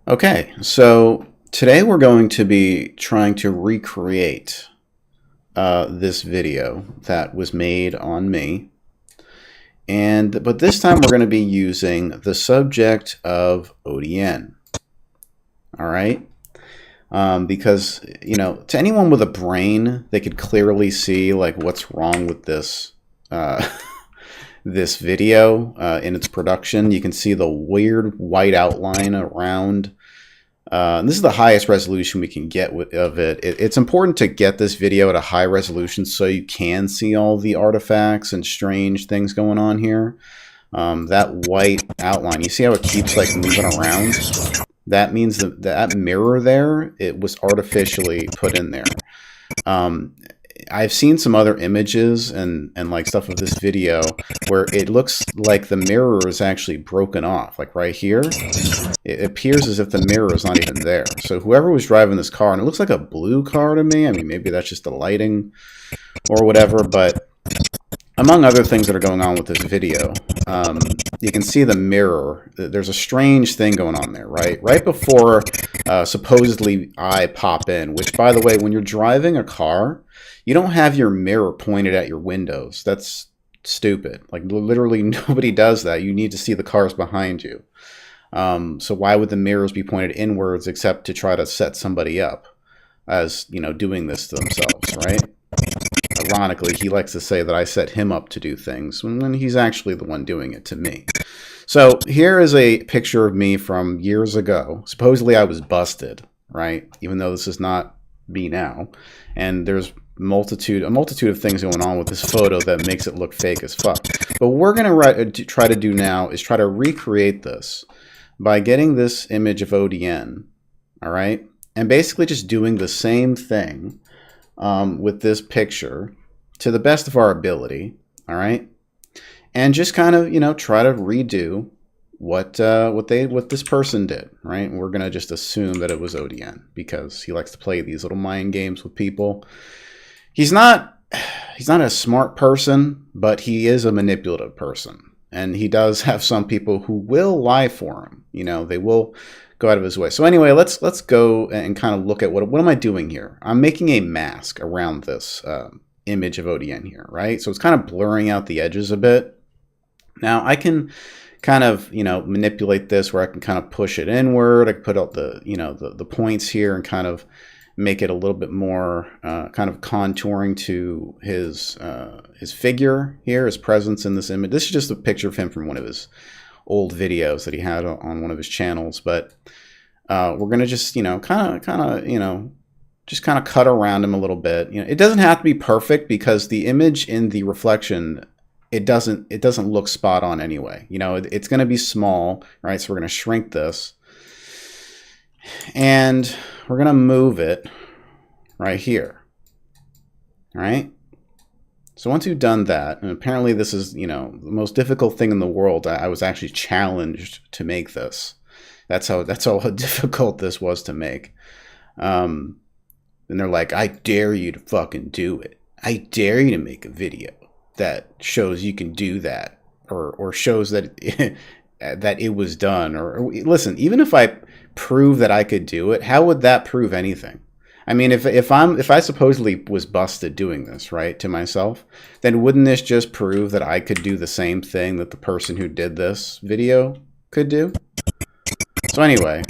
Okay, so today we're going to be trying to recreate this video that was made on me. But this time we're going to be using the subject of ODN. All right? Because, to anyone with a brain, they could clearly see like what's wrong with this this video in its production. You can see the weird white outline around. This is the highest resolution we can get of it. It's important to get this video at a high resolution so you can see all the artifacts and strange things going on here. That white outline, you see how it keeps like moving around? That means that mirror there, it was artificially put in there. I've seen some other images and like stuff of this video where it looks like the mirror is actually broken off. Like right here, it appears as if the mirror is not even there. So whoever was driving this car, and it looks like a blue car to me. I mean, maybe that's just the lighting or whatever, but among other things that are going on with this video, you can see the mirror. There's a strange thing going on there, right? Right before supposedly I pop in, which, by the way, when you're driving a car, you don't have your mirror pointed at your windows. That's stupid. Like, literally nobody does that. You need to see the cars behind you. So why would the mirrors be pointed inwards except to try to set somebody up as, doing this to themselves, right? Ironically, he likes to say that I set him up to do things when he's actually the one doing it to me. So here is a picture of me from years ago. Supposedly I was busted, right? Even though this is not me now. And there's a multitude of things going on with this photo that makes it look fake as fuck. But what we're going to try to do now is try to recreate this by getting this image of ODN, all right? And basically just doing the same thing with this picture to the best of our ability, all right? And just kind of, try to redo what this person did, right? We're going to just assume that it was ODN because he likes to play these little mind games with people. He's not a smart person, but he is a manipulative person. And he does have some people who will lie for him. They will go out of his way. So anyway, let's go and kind of look at what am I doing here? I'm making a mask around this image of ODN here, right? So it's kind of blurring out the edges a bit. Now I can kind of, manipulate this where I can kind of push it inward. I can put out the points here and kind of make it a little bit more kind of contouring to his figure here, his presence in this image. This is just a picture of him from one of his old videos that he had on one of his channels, but we're gonna just kind of just kind of cut around him a little bit. It doesn't have to be perfect because the image in the reflection, it doesn't look spot on anyway. It's going to be small, right? So we're going to shrink this and we're going to move it right here. All right. So once you've done that, and apparently this is, the most difficult thing in the world. I was actually challenged to make this. That's how difficult this was to make. And they're like, I dare you to fucking do it. I dare you to make a video that shows you can do that, or shows that that it was done. Or listen, even if I prove that I could do it, how would that prove anything? I mean, if I supposedly was busted doing this, right, to myself, then wouldn't this just prove that I could do the same thing that the person who did this video could do? So anyway,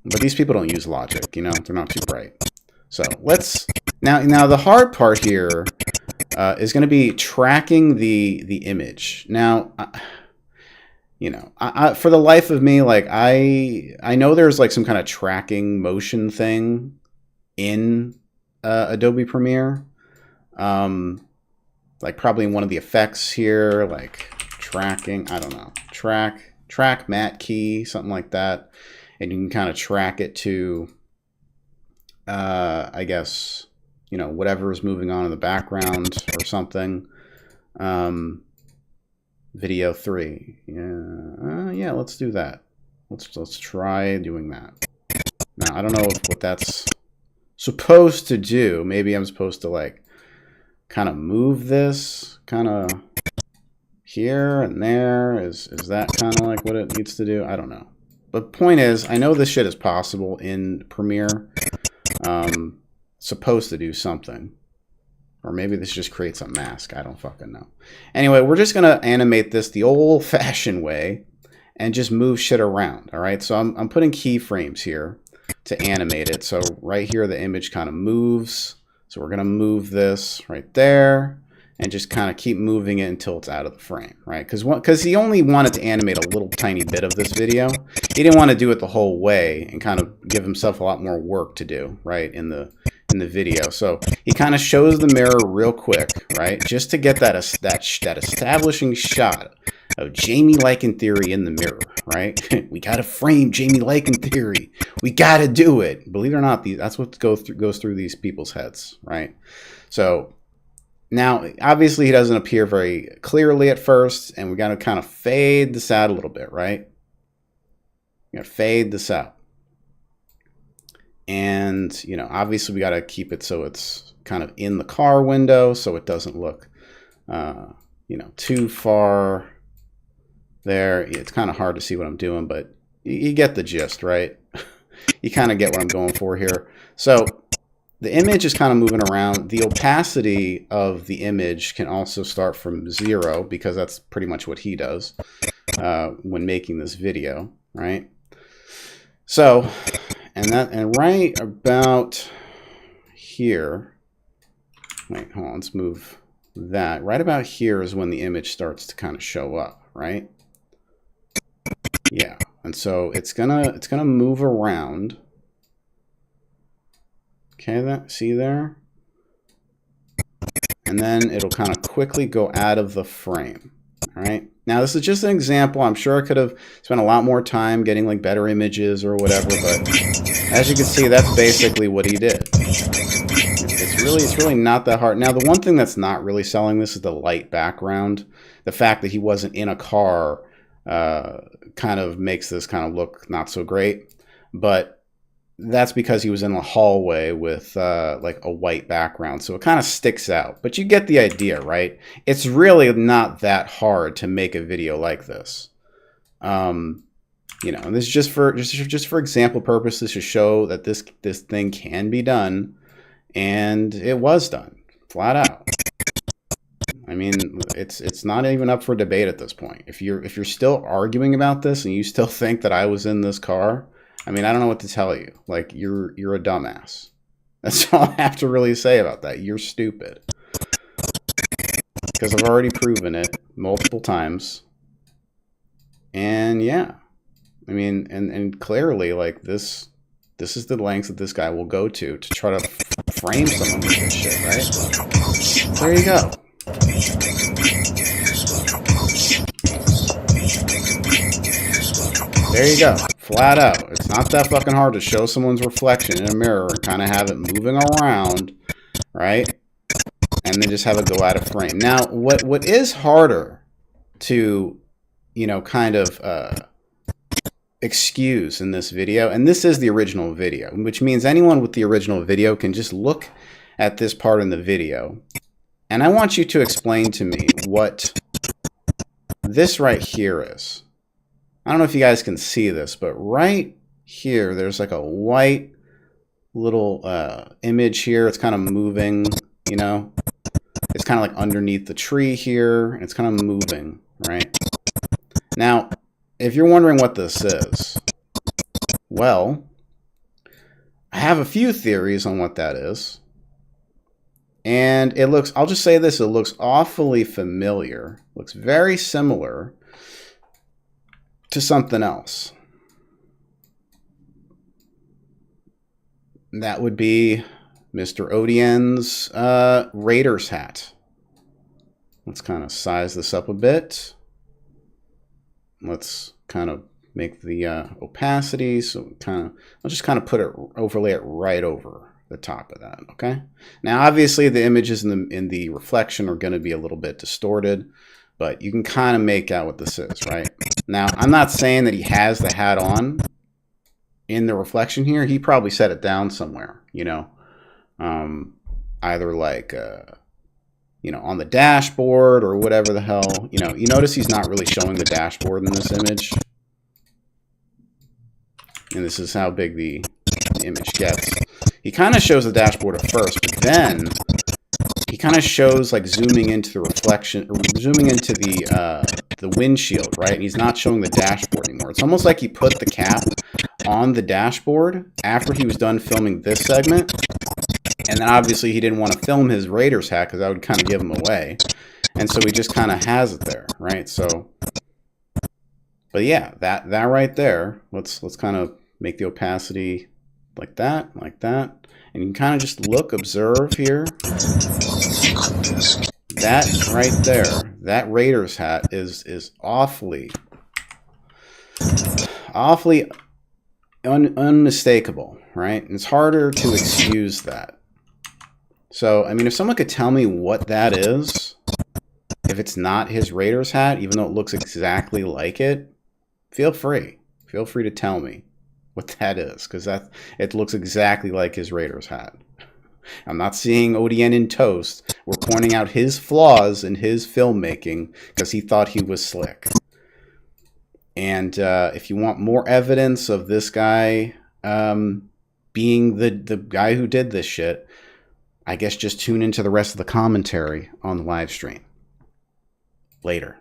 but these people don't use logic, they're not too bright. So let's now the hard part here is going to be tracking the image. Now, I for the life of me, like I know there's like some kind of tracking motion thing in Adobe Premiere, like probably in one of the effects here, like tracking, I don't know, track matte key, something like that, and you can kind of track it to I guess whatever is moving on in the background or something. Video 3, yeah, let's do that. Let's try doing that. Now I don't know what that's supposed to do. Maybe I'm supposed to like kind of move this kind of here and there. Is that kind of like what it needs to do? I don't know. But point is, I know this shit is possible in Premiere. Supposed to do something. Or maybe this just creates a mask. I don't fucking know. Anyway, we're just going to animate this the old-fashioned way and just move shit around, all right? So I'm putting keyframes here to animate it. So right here, the image kind of moves. So we're going to move this right there and just kind of keep moving it until it's out of the frame, right? Because he only wanted to animate a little tiny bit of this video. He didn't want to do it the whole way and kind of give himself a lot more work to do, right, in the video. So he kind of shows the mirror real quick, right, just to get that establishing shot of Jamie Lycan Theory in the mirror, right? We got to frame Jamie Lycan Theory. We got to do it. Believe it or not, that's what goes through these people's heads, right? So now, obviously, he doesn't appear very clearly at first, and we got to kind of fade this out a little bit, right? We got to fade this out. And, you know, obviously, we got to keep it so it's kind of in the car window so it doesn't look, you know, too far there. It's kind of hard to see what I'm doing, but you get the gist, right? You kind of get what I'm going for here. So the image is kind of moving around. The opacity of the image can also start from 0 because that's pretty much what he does when making this video, right? So, and right about here, wait, hold on, let's move that. Right about here is when the image starts to kind of show up, right? Yeah, and so it's gonna move around. Okay, see there? And then it'll kind of quickly go out of the frame. All right. Now, this is just an example. I'm sure I could have spent a lot more time getting like better images or whatever, but as you can see, that's basically what he did. It's really not that hard. Now, the one thing that's not really selling this is the light background. The fact that he wasn't in a car kind of makes this kind of look not so great, but that's because he was in a hallway with like a white background, so it kind of sticks out. But you get the idea, right? It's really not that hard to make a video like this. You know, and this is just for example purposes to show that this thing can be done, and it was done flat out. I mean, it's not even up for debate at this point. If you're still arguing about this and you still think that I was in this car, I mean, I don't know what to tell you. Like, you're a dumbass. That's all I have to really say about that. You're stupid. Because I've already proven it multiple times. And yeah. I mean, and clearly, like, this is the lengths that this guy will go to try to frame someone with this shit, right? There you go. There you go. Flat out. It's not that fucking hard to show someone's reflection in a mirror and kind of have it moving around, right? And then just have it go out of frame. Now, what is harder to, you know, kind of excuse in this video, and this is the original video, which means anyone with the original video can just look at this part in the video. And I want you to explain to me what this right here is. I don't know if you guys can see this, but right here, there's like a white little image here. It's kind of moving, you know. It's kind of like underneath the tree here, and it's kind of moving, right? Now, if you're wondering what this is, well, I have a few theories on what that is. And it looks, I'll just say this, it looks awfully familiar. Looks very similar to something else. That would be Mr. Odien's Raiders hat. Let's kind of size this up a bit. Let's kind of make the opacity, so I'll just kind of overlay it right over the top of that, okay? Now, obviously, the images in the reflection are going to be a little bit distorted, but you can kind of make out what this is, right? Now, I'm not saying that he has the hat on in the reflection here. He probably set it down somewhere, you know, either like, you know, on the dashboard or whatever the hell. You know, you notice he's not really showing the dashboard in this image. and this is how big the image gets. He kind of shows the dashboard at first, but then he kind of shows like zooming into the reflection, or zooming into the windshield, right? And he's not showing the dashboard anymore. It's almost like he put the cap on the dashboard after he was done filming this segment. And then obviously he didn't want to film his Raiders hat because that would kind of give him away. And so he just kind of has it there, right? So, but yeah, that right there, let's kind of make the opacity like that. And you can kind of just look, observe here. That right there, that Raiders hat is awfully unmistakable, right? And it's harder to excuse that. So, I mean, if someone could tell me what that is, if it's not his Raiders hat, even though it looks exactly like it, feel free. Feel free to tell me what that is, because it looks exactly like his Raiders hat. I'm not seeing ODN in toast. We're pointing out his flaws in his filmmaking because he thought he was slick. And if you want more evidence of this guy being the guy who did this shit, I guess just tune into the rest of the commentary on the live stream. Later.